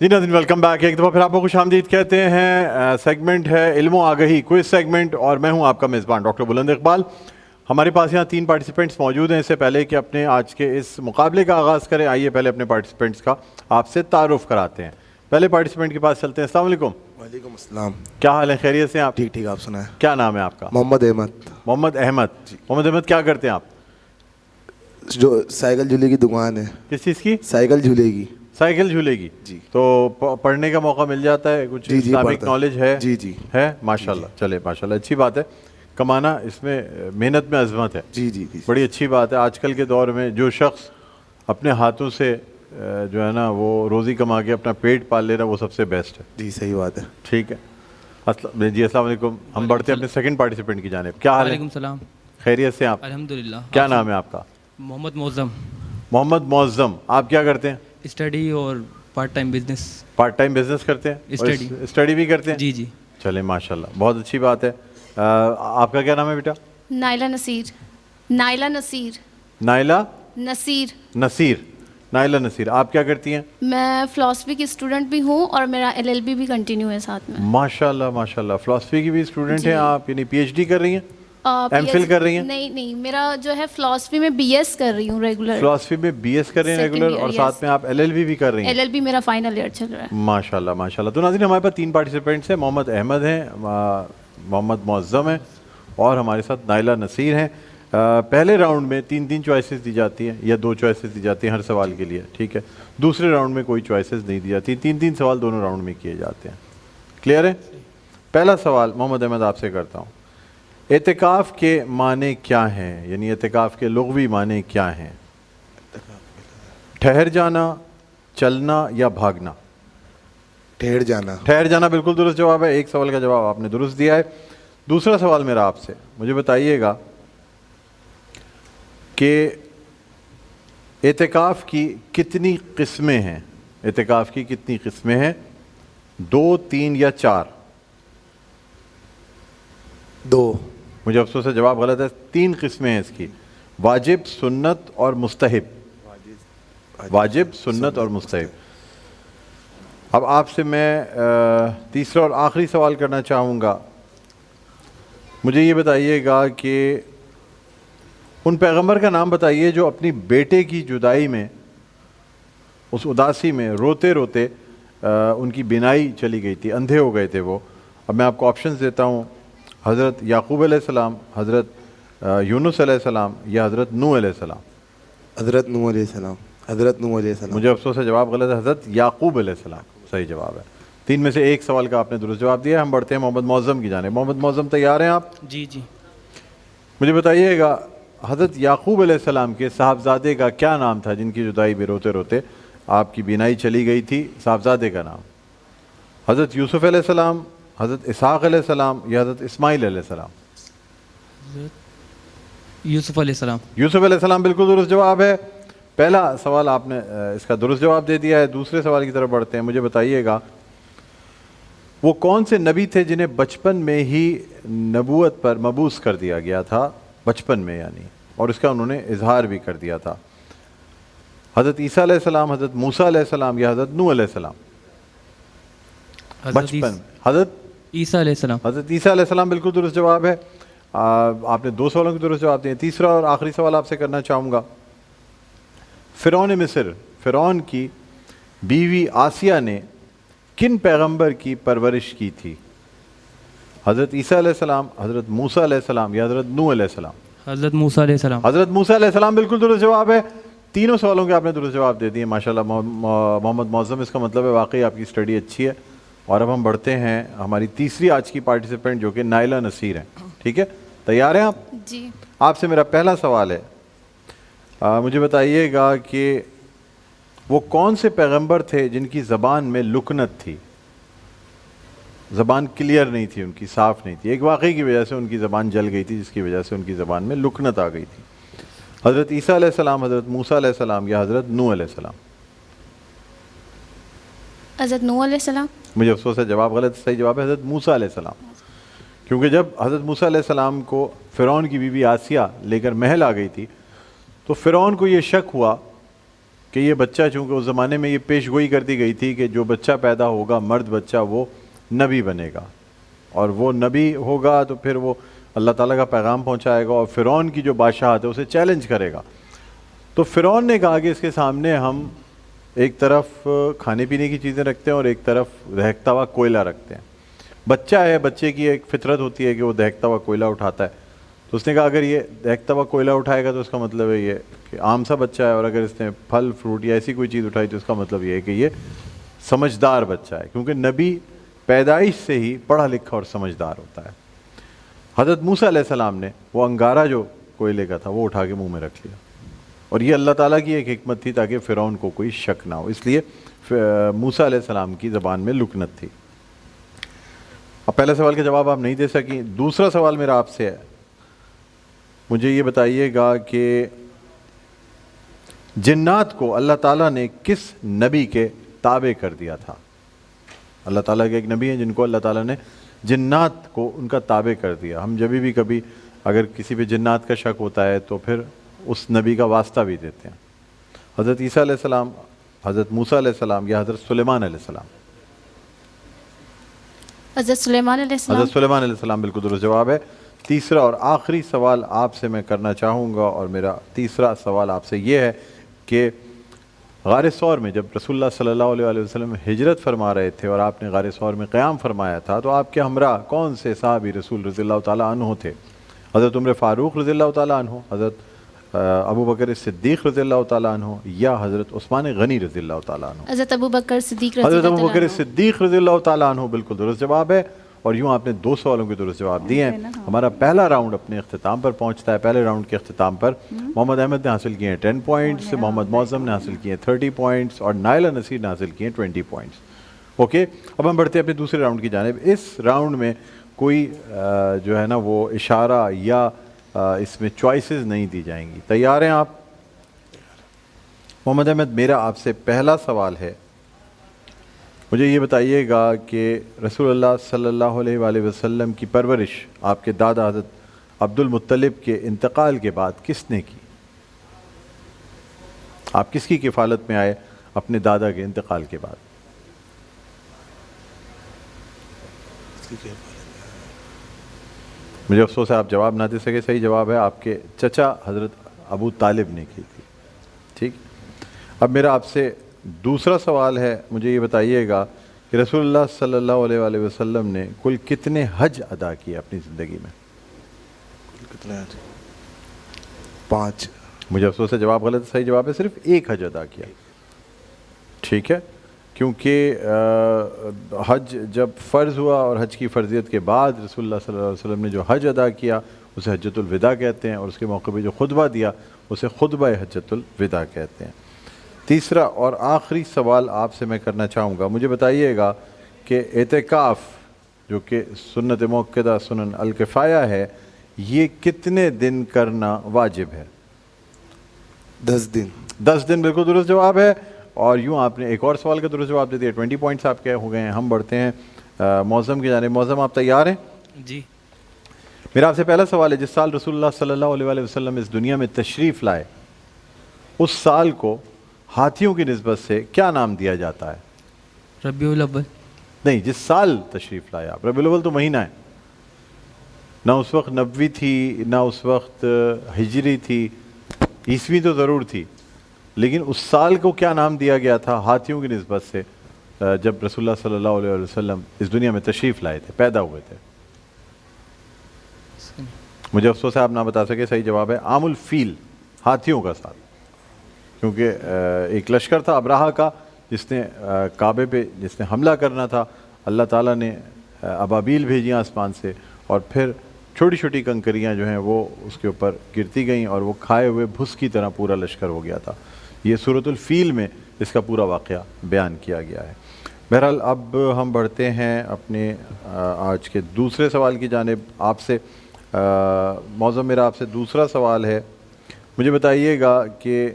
جی ناظرین welcome back. ایک دفعہ پھر آپ کو خوش آمدید کہتے ہیں. سیگمنٹ ہے علم و آگہی کوئز سیگمنٹ اور میں ہوں آپ کا میزبان ڈاکٹر بلند اقبال. ہمارے پاس یہاں 3 پارٹیسپینٹس موجود ہیں. اس سے پہلے کہ اپنے آج کے اس مقابلے کا آغاز کریں آئیے پہلے اپنے پارٹیسپینٹس کا آپ سے تعارف کراتے ہیں. پہلے پارٹیسپینٹ کے پاس چلتے ہیں. السلام علیکم. وعلیکم السلام. کیا حال ہے؟ خیریت سے ہیں آپ؟ ٹھیک ٹھیک. آپ سنائیں. کیا نام ہے آپ کا؟ محمد احمد. محمد احمد. محمد احمد کیا کرتے ہیں آپ؟ جو سائیکل جھولے کی دکان ہے. کس چیز کی؟ سائیکل جھولے کی. سائیکل جھولے کی. جی. تو پڑھنے کا موقع مل جاتا ہے کچھ؟ جی اسلامک نالج ہے؟ جی جی ہے. ماشاء اللہ. چلے ماشاء اللہ اچھی بات ہے. کمانا اس میں محنت میں عظمت ہے. جی جی جی. بڑی اچھی بات ہے. آج کل کے دور میں جو شخص اپنے ہاتھوں سے جو ہے نا وہ روزی کما کے اپنا پیٹ پال لے رہا وہ سب سے بیسٹ ہے. جی صحیح بات ہے. ٹھیک ہے. جی السلام علیکم. ہم بڑھتے ہیں اپنے سیکنڈ پارٹیسپینٹ کی جانب. کیا حال ہے؟ وعلیکم السلام. خیریت سے آپ؟ الحمدللہ. کیا نام ہے آپ کا؟ محمد معظم. محمد معظم. آپ کیا کرتے ہیں؟ اسٹڈی اور part time business. Part time business کرتے ہیں؟ اسٹڈی بھی کرتے ہیں؟ جی جی. چلیں ماشاء اللہ بہت اچھی بات ہے. آپ کا کیا نام ہے بیٹا؟ نائلہ نصیر. نائلہ نصیر. نائلہ نصیر. نصیر. نائلہ نصیر. آپ کیا کرتی ہیں؟ میں فلاسفی کی اسٹوڈنٹ بھی ہوں اور میرا LLB بھی کنٹینیو ہے ساتھ میں. ماشاء اللہ ماشاء اللہ. فلاسفی کی بھی اسٹوڈنٹ ہیں آپ؟ یعنی PhD کر رہی ہیں؟ M.Phil کر رہی ہیں؟ نہیں میرا جو ہے فلاسفی میں BS کر رہی ہوں ریگولر. فلاسفی میں BS کر رہی ہیں ریگولر اور ساتھ میں آپ LLB بھی کر رہی ہیں؟ LLB میرا فائنل ایئر چل رہا ہے. ماشاء اللہ ماشاء اللہ. تو ناظرین ہمارے پاس 3 پارٹیسپینٹس ہیں. محمد احمد ہیں, محمد معظم ہیں اور ہمارے ساتھ نائلہ نصیر ہیں. پہلے راؤنڈ میں 3 چوائسیز دی جاتی ہیں یا 2 چوائسیز دی جاتی ہیں ہر سوال کے لیے. ٹھیک ہے. دوسرے راؤنڈ میں کوئی چوائسیز نہیں دی جاتی. 3 سوال دونوں راؤنڈ میں کیے جاتے ہیں. کلیئر ہے؟ پہلا سوال محمد احمد آپ سے کرتا ہوں. اعتکاف کے معنی کیا ہیں؟ یعنی اعتکاف کے لغوی معنی کیا ہیں؟ ٹھہر جانا, چلنا یا بھاگنا؟ ٹھہر جانا. ٹھہر جانا بالکل درست جواب ہے. ایک سوال کا جواب آپ نے درست دیا ہے. دوسرا سوال میرا آپ سے, مجھے بتائیے گا کہ اعتکاف کی کتنی قسمیں ہیں؟ اعتکاف کی کتنی قسمیں ہیں؟ 2, 3 یا 4؟ 2. مجھے افسوس ہے جواب غلط ہے. 3 قسمیں ہیں اس کی. واجب, سنت اور مستحب. واجب, سنت اور مستحب. اب آپ سے میں تیسرا اور آخری سوال کرنا چاہوں گا. مجھے یہ بتائیے گا کہ ان پیغمبر کا نام بتائیے جو اپنی بیٹے کی جدائی میں اس اداسی میں روتے روتے ان کی بینائی چلی گئی تھی, اندھے ہو گئے تھے وہ. اب میں آپ کو آپشنز دیتا ہوں. حضرت یعقوب علیہ السلام, حضرت یونس علیہ السلام یا حضرت نوح علیہ السلام؟ حضرت نوح علیہ السلام. حضرت نوح علیہ السلام. مجھے افسوس ہے جواب غلط ہے. حضرت یعقوب علیہ السلام صحیح جواب ہے. 3 میں سے ایک سوال کا آپ نے درست جواب دیا ہے. ہم بڑھتے ہیں محمد معظم کی جانب. محمد معظم تیار ہیں آپ؟ جی جی. مجھے بتائیے گا حضرت یعقوب علیہ السلام کے صاحبزادے کا کیا نام تھا جن کی جدائی میں روتے روتے آپ کی بینائی چلی گئی تھی؟ صاحبزادے کا نام. حضرت یوسف علیہ السلام, حضرت اسحاق علیہ السلام یا حضرت اسماعیل علیہ السلام؟ یوسف علیہ السلام. یوسف علیہ السلام بالکل درست جواب ہے. پہلا سوال آپ نے اس کا درست جواب دے دیا ہے. دوسرے سوال کی طرف بڑھتے ہیں. مجھے بتائیے گا وہ کون سے نبی تھے جنہیں بچپن میں ہی نبوت پر مبعوث کر دیا گیا تھا؟ بچپن میں یعنی, اور اس کا انہوں نے اظہار بھی کر دیا تھا. حضرت عیسیٰ علیہ السلام, حضرت موسیٰ علیہ السلام یا حضرت نوح علیہ السلام؟ بچپن. حضرت عیسیٰ علیہ السلام. حضرت عیسیٰ علیہ السلام بالکل درست جواب ہے. آپ نے 2 سوالوں کے درست جواب دیے. تیسرا اور آخری سوال آپ سے کرنا چاہوں گا. فرعون مصر, فرعون کی بیوی آسیہ نے کن پیغمبر کی پرورش کی تھی؟ حضرت عیسیٰ علیہ السلام, حضرت موسیٰ علیہ السلام یا حضرت نوح علیہ السلام؟ حضرت موسیٰ علیہ السلام. حضرت موسیٰ علیہ السلام بالکل درست جواب ہے. 3 سوالوں کے آپ نے درست جواب دے دیے ماشاءاللہ محمد معظم. اس کا مطلب ہے واقعی آپ کی اسٹڈی اچھی ہے. اور اب ہم بڑھتے ہیں ہماری تیسری آج کی پارٹیسپینٹ جو کہ نائلہ نصیر ہیں. ٹھیک ہے, تیار ہیں آپ؟ جی. آپ سے میرا پہلا سوال ہے. مجھے بتائیے گا کہ وہ کون سے پیغمبر تھے جن کی زبان میں لکنت تھی؟ زبان کلیئر نہیں تھی ان کی, صاف نہیں تھی. ایک واقعے کی وجہ سے ان کی زبان جل گئی تھی جس کی وجہ سے ان کی زبان میں لکنت آ گئی تھی. حضرت عیسیٰ علیہ السلام, حضرت موسیٰ علیہ السلام یا حضرت نوح علیہ السلام؟ حضرت نوح علیہ السلام. مجھے افسوس ہے جواب غلط. صحیح جواب ہے حضرت موسیٰ علیہ السلام. کیونکہ جب حضرت موسیٰ علیہ السلام کو فرعون کی بیوی آسیہ لے کر محل آ گئی تھی تو فرعون کو یہ شک ہوا کہ یہ بچہ، چونکہ اس زمانے میں یہ پیش گوئی کر دی گئی تھی کہ جو بچہ پیدا ہوگا مرد بچہ وہ نبی بنے گا، اور وہ نبی ہوگا تو پھر وہ اللہ تعالیٰ کا پیغام پہنچائے گا اور فرعون کی جو بادشاہت ہے اسے چیلنج کرے گا۔ تو فرعون نے کہا کہ اس کے سامنے ہم ایک طرف کھانے پینے کی چیزیں رکھتے ہیں اور ایک طرف دہکتا ہوا کوئلہ رکھتے ہیں۔ بچہ ہے، بچے کی ایک فطرت ہوتی ہے کہ وہ دہکتا ہوا کوئلہ اٹھاتا ہے، تو اس نے کہا اگر یہ دہکتا ہوا کوئلہ اٹھائے گا تو اس کا مطلب ہے یہ کہ عام سا بچہ ہے، اور اگر اس نے پھل فروٹ یا ایسی کوئی چیز اٹھائی تو اس کا مطلب یہ ہے کہ یہ سمجھدار بچہ ہے، کیونکہ نبی پیدائش سے ہی پڑھا لکھا اور سمجھدار ہوتا ہے۔ حضرت موسیٰ علیہ السلام نے وہ انگارہ جو کوئلے کا تھا وہ اٹھا کے منہ میں رکھ لیا، اور یہ اللہ تعالیٰ کی ایک حکمت تھی تاکہ فرعون کو کوئی شک نہ ہو، اس لیے موسیٰ علیہ السلام کی زبان میں لکنت تھی۔ اب پہلے سوال کا جواب آپ نہیں دے سکیں، دوسرا سوال میرا آپ سے ہے، مجھے یہ بتائیے گا کہ جنات کو اللہ تعالیٰ نے کس نبی کے تابع کر دیا تھا؟ اللہ تعالیٰ کے ایک نبی ہیں جن کو اللہ تعالیٰ نے جنات کو ان کا تابع کر دیا۔ ہم جب بھی کبھی اگر کسی پہ جنات کا شک ہوتا ہے تو پھر اس نبی کا واسطہ بھی دیتے ہیں۔ حضرت عیسیٰ علیہ السلام، حضرت موسیٰ علیہ السلام، یا حضرت سلیمان علیہ السلام؟ حضرت سلیمان علیہ السلام۔ حضرت سلیمان علیہ السلام بالکل درست جواب ہے۔ تیسرا اور آخری سوال آپ سے میں کرنا چاہوں گا، اور میرا تیسرا سوال آپ سے یہ ہے کہ غار ثور میں جب رسول اللہ صلی اللہ علیہ وسلم ہجرت فرما رہے تھے اور آپ نے غار ثور میں قیام فرمایا تھا، تو آپ کے ہمراہ کون سے صحابی رسول رضی اللہ تعالیٰ عنہ تھے؟ حضرت عمر فاروق رضی اللہ تعالیٰ عنہ، حضرت ابو بکر صدیق رضی اللہ تعالیٰ عنہ، یا حضرت عثمان غنی رضی اللہ تعالیٰ عنہ؟ حضرت ابو بکر صدیق رضی حضرت اللہ ابو بکر عنہ۔ صدیق رضی اللہ تعالیٰ عنہ بالکل درست جواب ہے، اور یوں آپ نے 2 سوالوں کے درست جواب دیے ہیں۔ ہمارا پہلا راؤنڈ اپنے اختتام پر پہنچتا ہے۔ پہلے راؤنڈ کے اختتام پر محمد احمد نے حاصل کیے ہیں 10 پوائنٹس، محمد معظم نے حاصل کیے ہیں 30 پوائنٹس، اور نائلہ نصیر نے حاصل کیے ہیں 20 پوائنٹس۔ اوکے، اب ہم بڑھتے ہیں اپنے دوسرے راؤنڈ کی جانب۔ اس راؤنڈ میں کوئی جو ہے نا وہ اشارہ یا اس میں چوائسز نہیں دی جائیں گی۔ تیار ہیں آپ؟ محمد احمد، میرا آپ سے پہلا سوال ہے، مجھے یہ بتائیے گا کہ رسول اللہ صلی اللہ علیہ وآلہ وسلم کی پرورش آپ کے دادا حضرت عبد المطلب کے انتقال کے بعد کس نے کی؟ آپ کس کی کفالت میں آئے اپنے دادا کے انتقال کے بعد؟ مجھے افسوس ہے آپ جواب نہ دے سکے، صحیح جواب ہے آپ کے چچا حضرت ابو طالب نے کی تھی۔ ٹھیک، اب میرا آپ سے دوسرا سوال ہے، مجھے یہ بتائیے گا کہ رسول اللہ صلی اللہ علیہ وآلہ وسلم نے کل کتنے حج ادا کیے اپنی زندگی میں؟ کتنے؟ 5۔ مجھے افسوس ہے جواب غلط ہے، صحیح جواب ہے صرف 1 حج ادا کیا۔ ٹھیک ہے، کیونکہ حج جب فرض ہوا اور حج کی فرضیت کے بعد رسول اللہ صلی اللہ علیہ وسلم نے جو حج ادا کیا اسے حجۃ الوداع کہتے ہیں، اور اس کے موقع پہ جو خطبہ دیا اسے خطبہ حجۃ الوداع کہتے ہیں۔ تیسرا اور آخری سوال آپ سے میں کرنا چاہوں گا، مجھے بتائیے گا کہ اعتکاف جو کہ سنت موقدہ سنن الکفایہ ہے، یہ کتنے دن کرنا واجب ہے؟ 10 دن۔ 10 دن بالکل درست جواب ہے، اور یوں آپ نے ایک اور سوال کا درست جواب دے دیا، 20 پوائنٹس آپ کے ہو گئے ہیں۔ ہم بڑھتے ہیں معظم کی جانب۔ معظم، آپ تیار ہیں؟ جی۔ میرا آپ سے پہلا سوال ہے، جس سال رسول اللہ صلی اللہ علیہ وآلہ وسلم اس دنیا میں تشریف لائے اس سال کو ہاتھیوں کی نسبت سے کیا نام دیا جاتا ہے؟ ربیع الاول۔ نہیں، جس سال تشریف لائے آپ، ربیع الاول تو مہینہ ہے، نہ اس وقت نبوی تھی نہ اس وقت ہجری تھی، عیسوی تو ضرور تھی، لیکن اس سال کو کیا نام دیا گیا تھا ہاتھیوں کی نسبت سے جب رسول اللہ صلی اللہ علیہ وسلم اس دنیا میں تشریف لائے تھے، پیدا ہوئے تھے؟ مجھے افسوس ہے آپ نہ بتا سکے، صحیح جواب ہے عام الفیل، ہاتھیوں کا سال، کیونکہ ایک لشکر تھا ابراہہ کا جس نے کعبے پہ جس نے حملہ کرنا تھا، اللہ تعالیٰ نے ابابیل بھیجی آسمان سے، اور پھر چھوٹی چھوٹی کنکریاں جو ہیں وہ اس کے اوپر گرتی گئیں اور وہ کھائے ہوئے بھس کی طرح پورا لشکر ہو گیا تھا۔ یہ سورۃ الفیل میں اس کا پورا واقعہ بیان کیا گیا ہے۔ بہرحال اب ہم بڑھتے ہیں اپنے آج کے دوسرے سوال کی جانب۔ آپ سے معظم، میرا آپ سے دوسرا سوال ہے، مجھے بتائیے گا کہ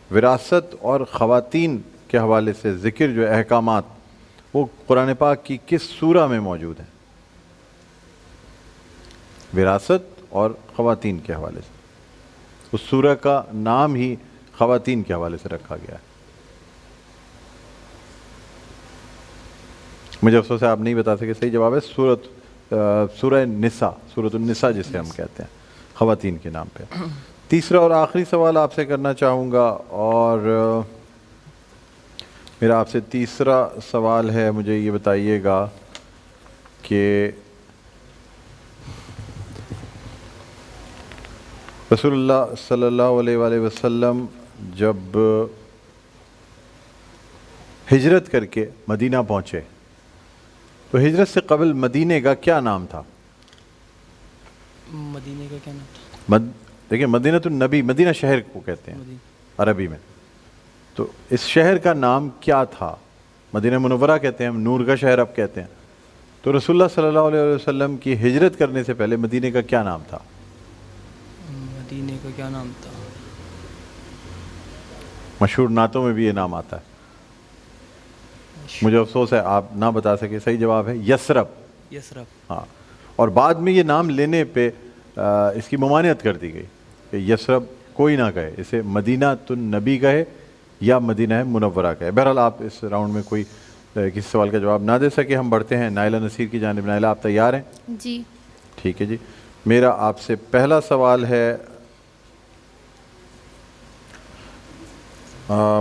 وراثت اور خواتین کے حوالے سے ذکر جو احکامات وہ قرآن پاک کی کس سورہ میں موجود ہیں؟ وراثت اور خواتین کے حوالے سے اس سورہ کا نام ہی خواتین کے حوالے سے رکھا گیا ہے؟ مجھے افسوس ہے آپ نہیں بتا سکے. صحیح جواب ہے سورہ نساء، سورۃ النساء جسے ہم کہتے ہیں، خواتین کے نام پہ. تیسرا اور آخری سوال آپ سے کرنا چاہوں گا، اور میرا آپ سے تیسرا سوال ہے، مجھے یہ بتائیے گا کہ رسول اللہ صلی اللہ علیہ وآلہ وسلم جب ہجرت کر کے مدینہ پہنچے تو ہجرت سے قبل مدینے کا کیا نام تھا؟ مدینے کا کیا نام تھا؟ دیکھیں مدینہ النبی، مدینہ شہر کو کہتے ہیں عربی میں، تو اس شہر کا نام کیا تھا؟ مدینہ منورہ کہتے ہیں ہم، نور کا شہر اب کہتے ہیں. تو رسول اللہ صلی اللہ علیہ وسلم کی ہجرت کرنے سے پہلے مدینے کا کیا نام تھا؟ مدینے کا کیا نام تھا؟ مشہور نعتوں میں بھی یہ نام آتا ہے. مجھے افسوس ہے آپ نہ بتا سکے. صحیح جواب ہے یثرب. یثرب. ہاں، اور بعد میں یہ نام لینے پہ اس کی ممانعت کر دی گئی کہ یثرب کوئی نہ کہے، اسے مدینہ النبی کہے یا مدینہ منورہ کہے. بہرحال آپ اس راؤنڈ میں کوئی کسی سوال کا جواب نہ دے سکے. ہم بڑھتے ہیں نائلہ نصیر کی جانب. نائلہ آپ تیار ہیں؟ جی ٹھیک ہے جی. میرا آپ سے پہلا سوال ہے،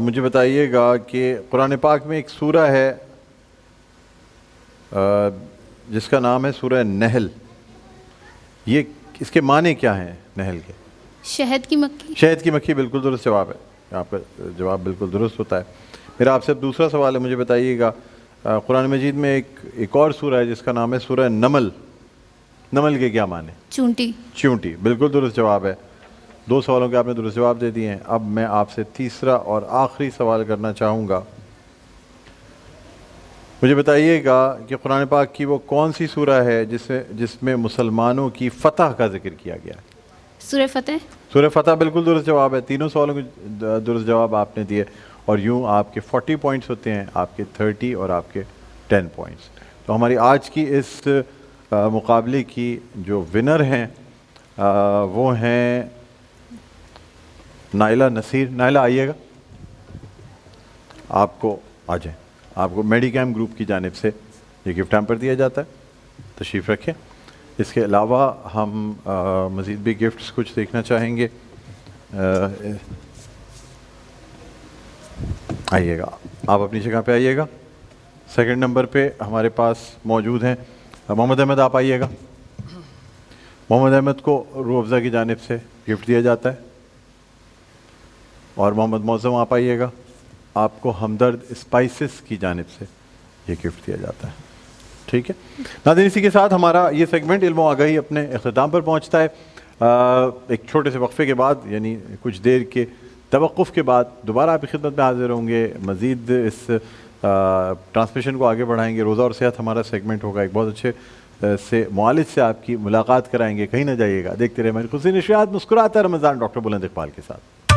مجھے بتائیے گا کہ قرآن پاک میں ایک سورہ ہے جس کا نام ہے سورہ نحل. یہ اس کے معنی کیا ہیں نحل کے؟ شہد کی مکھی. شہد کی مکھی، بالکل درست جواب ہے. آپ کا جواب بالکل درست ہوتا ہے. میرا آپ سے دوسرا سوال ہے، مجھے بتائیے گا قرآن مجید میں ایک اور سورہ ہے جس کا نام ہے سورہ نمل. نمل کے کیا معنی؟ چونٹی. چونٹی، بالکل درست جواب ہے. 2 سوالوں کے آپ نے درست جواب دے دیے ہیں. اب میں آپ سے تیسرا اور آخری سوال کرنا چاہوں گا. مجھے بتائیے گا کہ قرآن پاک کی وہ کون سی سورہ ہے جس میں مسلمانوں کی فتح کا ذکر کیا گیا ہے؟ سورہ فتح. سورہ فتح بالکل درست جواب ہے. تینوں سوالوں کے درست جواب آپ نے دیے، اور یوں آپ کے 40 پوائنٹس ہوتے ہیں، آپ کے 30 اور آپ کے 10 پوائنٹس. تو ہماری آج کی اس مقابلے کی جو ونر ہیں وہ ہیں نائلہ نصیر. نائلہ آئیے گا، آپ کو آ جائیں. آپ کو میڈی کیم گروپ کی جانب سے یہ گفٹ ہیمپر دیا جاتا ہے، تشریف رکھیں. اس کے علاوہ ہم مزید بھی گفٹس کچھ دیکھنا چاہیں گے. آئیے گا، آپ اپنی جگہ پہ آئیے گا. سیکنڈ نمبر پہ ہمارے پاس موجود ہیں محمد احمد. آپ آئیے گا. محمد احمد کو روح افزا کی جانب سے گفٹ دیا جاتا ہے. اور محمد معظم آپ آئیے گا، آپ کو ہمدرد اسپائسز کی جانب سے یہ گفٹ دیا جاتا ہے. ٹھیک ہے ناظرین، اسی کے ساتھ ہمارا یہ سیگمنٹ علم و آگاہی اپنے اختتام پر پہنچتا ہے. ایک چھوٹے سے وقفے کے بعد، یعنی کچھ دیر کے توقف کے بعد دوبارہ آپ کی خدمت میں حاضر ہوں گے. مزید اس ٹرانسمیشن کو آگے بڑھائیں گے. روزہ اور صحت ہمارا سیگمنٹ ہوگا. ایک بہت اچھے سے معالج سے آپ کی ملاقات کرائیں گے. کہیں نہ جائیے گا، دیکھتے رہے ہماری خوشی نشریات. مسکراتا رمضان ڈاکٹر بلند اقبال کے ساتھ.